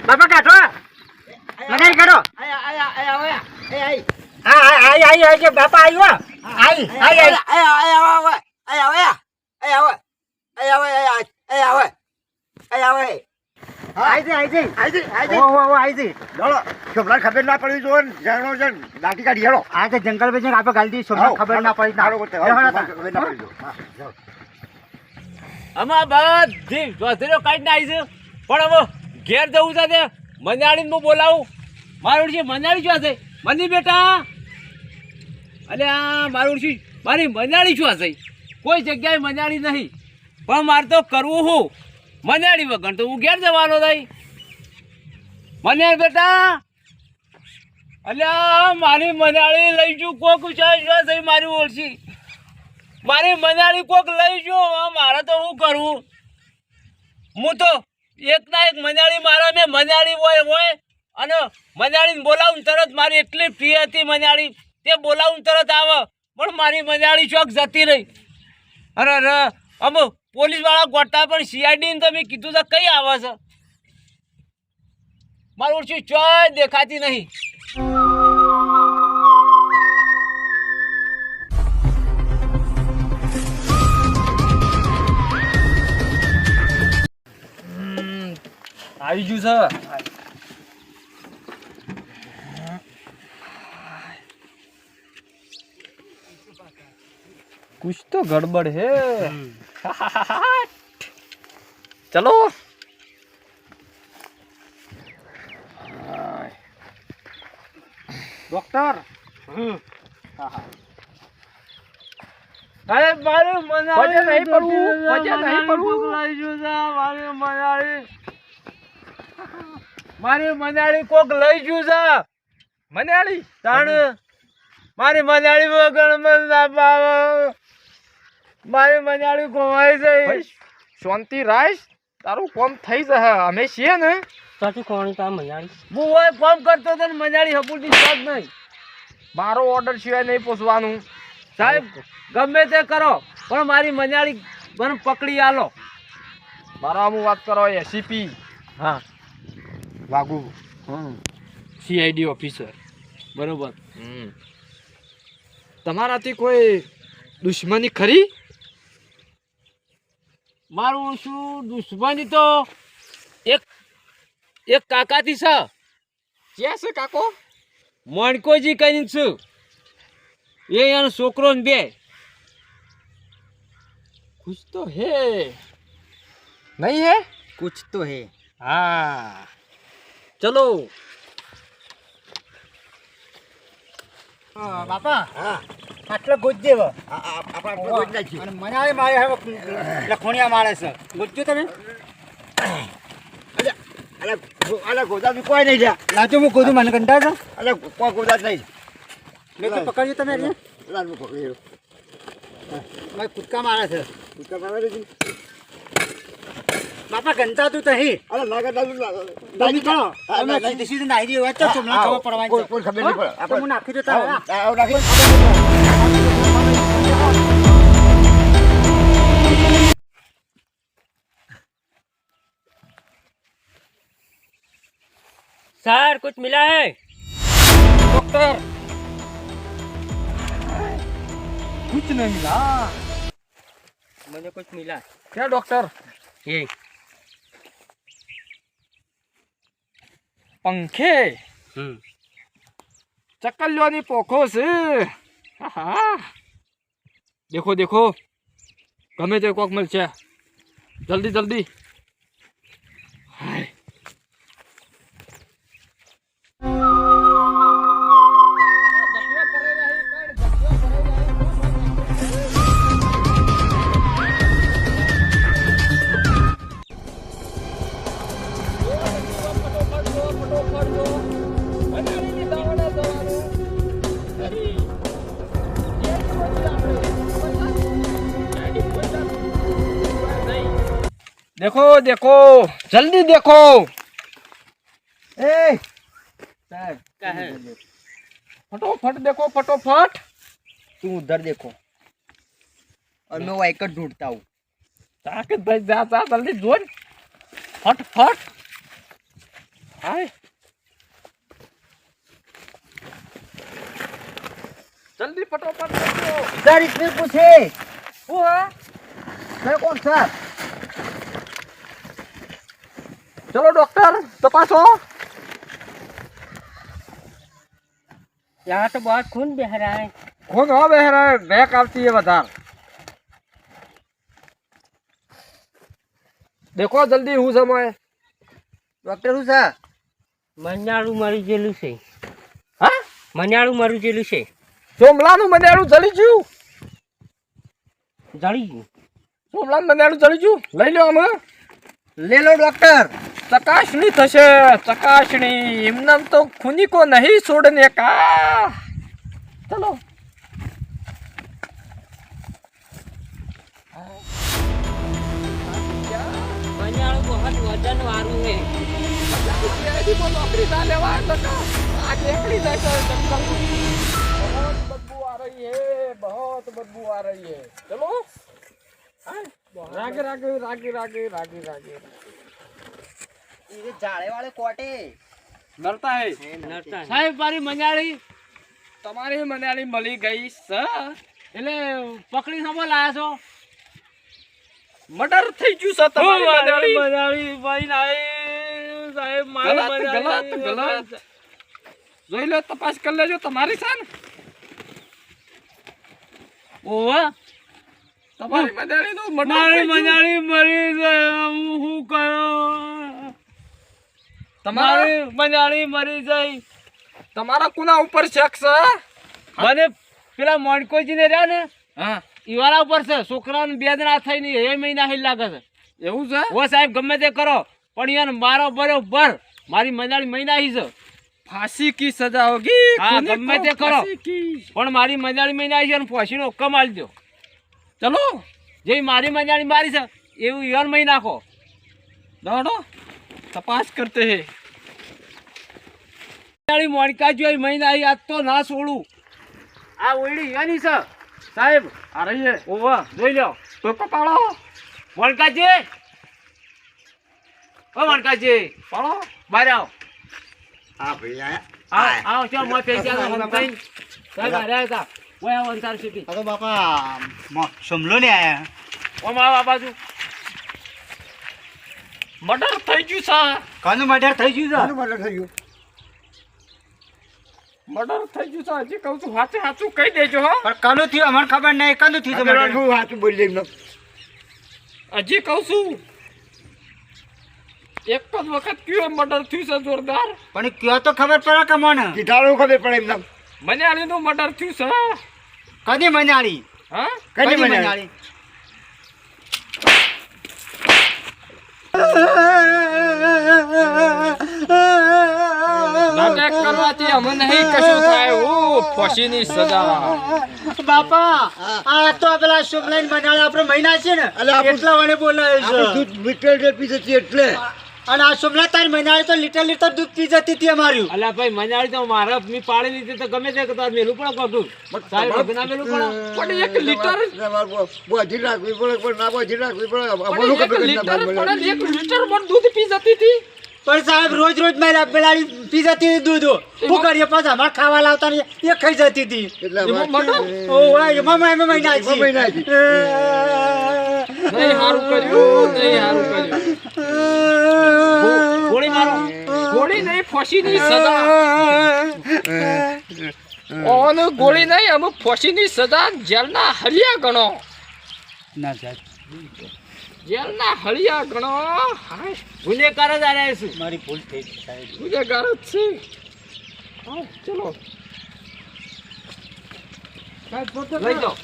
બાપા કાઢો મને કાઢો આઈ કે બાપા આવ્યો ખબર ના પડી જો લાઠી કાઢી હેડો આ કે જંગલ માં આપણે ગાલી ખબર ના પડી આમાં બધી જોધરીઓ કાઢીને આવી છે પણ હવે ઘેર જવું છે તે મંજાળીને હું બોલાવું મારું છે મંજાળી શું હશે મની બેટા અલે આ મારું શું મારી મંજાળી શું હશે કોઈ જગ્યાએ મંજાળી નહીં પણ મારે તો કરવું હું મંજાળી વગર તો હું ઘેર જવાનો થઈ મને બેટા અલ્યા મારી મંજાળી લઈ જુ કોક થઈ મારી ઓળખી મારી મંજાળી કોક લઈ જો મારે તો શું કરવું હું તો એક ના એક મંજાળી મારા મેં મંજાળી હોય અને મંજાળીને બોલાવું તરત મારી એટલી પ્રિય હતી મંજાળી તે બોલાવું તરત આવે પણ મારી મંજાળી ચોક જતી રહી અરે અમે પોલીસવાળા ગોઠતા પણ સીઆઈડીને તમે કીધું તો કઈ આવે છે મારું શું ચોય દેખાતી નહીં આવી ગયું છે कुछ तो गड़बड़ है चलो ડોક્ટર અરે મારે વજન નહીં પડવું મારી મંજાળી કોક લઈ ગયું છે મંજાળી તાણ મારી મંજાળી વગર મારી મંજાળી ખોવાઈ જાય શાંતિ રાખ તારું કોમ થઈ જશે અમે છીએ ને સાચું કોણી તા મંજાળી હું હોય ફોન કરતો તો મંજાળી હપુરથી શોધ નહીં મારો ઓર્ડર સિવાય નહીં પૂછવાનું સાહેબ ગમે તે કરો પણ મારી મંજાળી મને પકડી આલો મારા હું વાત કરો એસીપી હા વાગુ સીઆઈડી ઓફિસર બરોબર તમારાથી કોઈ દુશ્મની ખરી મારું શું દુશ્મની તો એક કાકાથી છે ક્યાં છે કાકો મણકોજી કહીને છું એનો છોકરો ને બે कुछ तो है नहीं है कुछ तो है हाँ चलो બાપા હા આટલો ગોજ દેવ આપણે ગોજ નાખી અને મને મારે હવે લખોણિયા મારે છે ગોજ્યો તમે અલે ગોદા બી કોઈ નહીં જા લાજો હું ગોધું મને કંટાળ છે અલે કોઈ ગોદા જ નહીં મેં તો પકડ્યો તમે એટલે લાલ મૂકો મારે કૂદકા મારે છે કૂદકા મારે છે બાપા ગંતા તું તહી અલે લાગે તમે કરો અમે સીધી નાઈ દી વાત તો તમને ખબર પડવાની કોઈ ખબર નહીં પડે આપણે હું નાખી દેતા આવ નાખી सर कुछ मिला है डॉक्टर कुछ नहीं मिला मुझे कुछ मिला क्या डॉक्टर ये पंखे चक्कलियों पोखो से देखो देखो गमे ते कोक मिल जल्दी जल्दी हाय देखो देखो जल्दी देखो ए क्या है फटोफट देखो फटोफट तुम उधर देखो और मैं वाइकर ढूंढता हूँ ताकत भाई जा जा जल्दी जोड़ फट फट હાય જલ્દી ફટોફટ કરજો. સર इसमें पूछे હું હા सर कौन सर ચલો ડોક્ટર તપાસો. यहाँ तो बहुत खून बह रहा है. खून हो बह रहा है, बहक आती है વધાર. देखो जल्दी હું સમય. डॉक्टर हूँ सर મનાળું મરી ગયેલું છે. હા મનાળું મરી ગયેલું છે. સોમલાનું મનેડું જળી ગયું. જળી ગયું. સોમલાનું મનેડું જળી ગયું. લઈ લો અમે. ले लो डॉक्टर ચકાસણી થશે ચકાસણી. એમનામ તો ખૂની કો નહીં છોડને કા. ચલો મનાળું બહુ વજન વાળું છે. नौकरी ना लेवा आज एकड़ी जैसे बहुत बदबू आ रही है, बहुत बदबू आ रही है. चलो रागे रागे रागे रागे रागे रागे ये जाड़े वाले कोटे नरता है. નડતા છે. સાહેબ મારી મનાળી તમારી મનાળી મળી ગઈ છે એટલે પકડી સામો લાયા છો. મર્ડર થઈ ગયું છે તમારી મનાળી ભાઈ નાઈ સાહેબ મારી મનાળી ગલત જોઈ લો તપાસ કરી લેજો તમારી છે ને. ઓવા તમારી મનાળી નું મારી મનાળી મરી ગઈ હું કરું. તમારી મનાળી મરી ગઈ. તમારા કોના ઉપર શક છે? મને પેલા મોણકોજી ને રહ્યા ને હા ઈવાળા ઉપર છે. છોકરાને 2 દિન થઈ નહીં એ મહિના હિલ લાગે છે. એવું છે? ઓ સાહેબ ગમે તે કરો પણ યાર મારો બરોબર મારી મનાળી મહિના હી છે. ફાંસી કી સજા હોગી. હા ગમે તે કરો પણ મારી મનાળી મહિના હી છે અને ફાંસીનો કમાલ દો. ચલો જે મારી મનાળી મારી છે એવું યાર મહી નાખો. દોડો તપાસ કરતે હે. મનાળી મોણકા જોઈ મહિના હી આજ તો ના છોડું. આ ઓયડી યાની છે સાહેબ આ રહી હે. ઓવા જોઈ લો તો કપાળો મોણકાજી. ઓ મોણકાજી પાળો બહાર આવો. हाँ भैया આવો આવો ચો મોય પૈસા હંતાઈ સાહેબ આ રહ્યા હતા. ઓય આવો અંતાર સિટી. अरे बापा समलो ने आया ઓ માવા બાજુ મર્ડર થઈ ગયું છે. कानू मर्डर થઈ ગયું છે કાનू મર્ડર થઈ ગયું મર્ડર થઈ ગયું છે. હજી કહું છું સાચું સાચું કહી દેજો હો. પણ કાનू થયું અમને ખબર નહીં કાનू થયું તમારે હું સાચું બોલી એમને હજી કહું છું એક જ વખત કયો મર્ડર થયું છે જોરદાર. પણ કયો તો ખબર પડે કે મને કીધાડું ખબર પડે એમને મનાળીનું મર્ડર થયું છે. કદી મનાળી હા કદી મનાળી નાટક કરવાથી અમે નહીં કશું થાય. ઓ ફાંસીની સજા. બાપા આ તો પેલા શુભલાઈન મનાળી આપણે મહિના છે ને એટલા વાળે બોલાય છે દૂધ મીટર જે પી જતી એટલે અને આ શુભલા તારી મનાળી તો લીટર દૂધ પી જતી હતી અમારું. અલા ભાઈ મનાળી તો મારા મી પાડી લીધી તો ગમે તે તો મેલું પણ કોટું સાહેબ અગના મેલું પણ 1 લીટર બોધી રાખવી પડે પણ ના બોધી રાખવી પડે પણ 1 લીટર પણ 1 લીટર પણ દૂધ પી જતી હતી. પણ સાહેબ રોજ મેલા પેલાની પી જતી હતી દૂધ શું કરીએ પાછા અમારે ખાવા લાવતા ને એ ખાઈ જતી હતી ઓ વાય મમ્મા એમ મહિના છે નહીં હારું કર્યું નહીં હારું કર્યું. ગોળી મારો ગોળી નહીં ફાંસીની સજા. ઓને ગોળી નહીં અમે ફાંસીની સજા જેલના હરિયા ગણો. ના સાહેબ જેલના હરિયા ગણો. હાય ગુનેગાર જ આયા છે. મારી ભૂલ થઈ ગઈ સાહેબ ગુનેગાર જ છે. હા ચલો સાહેબ લઈ જાઓ.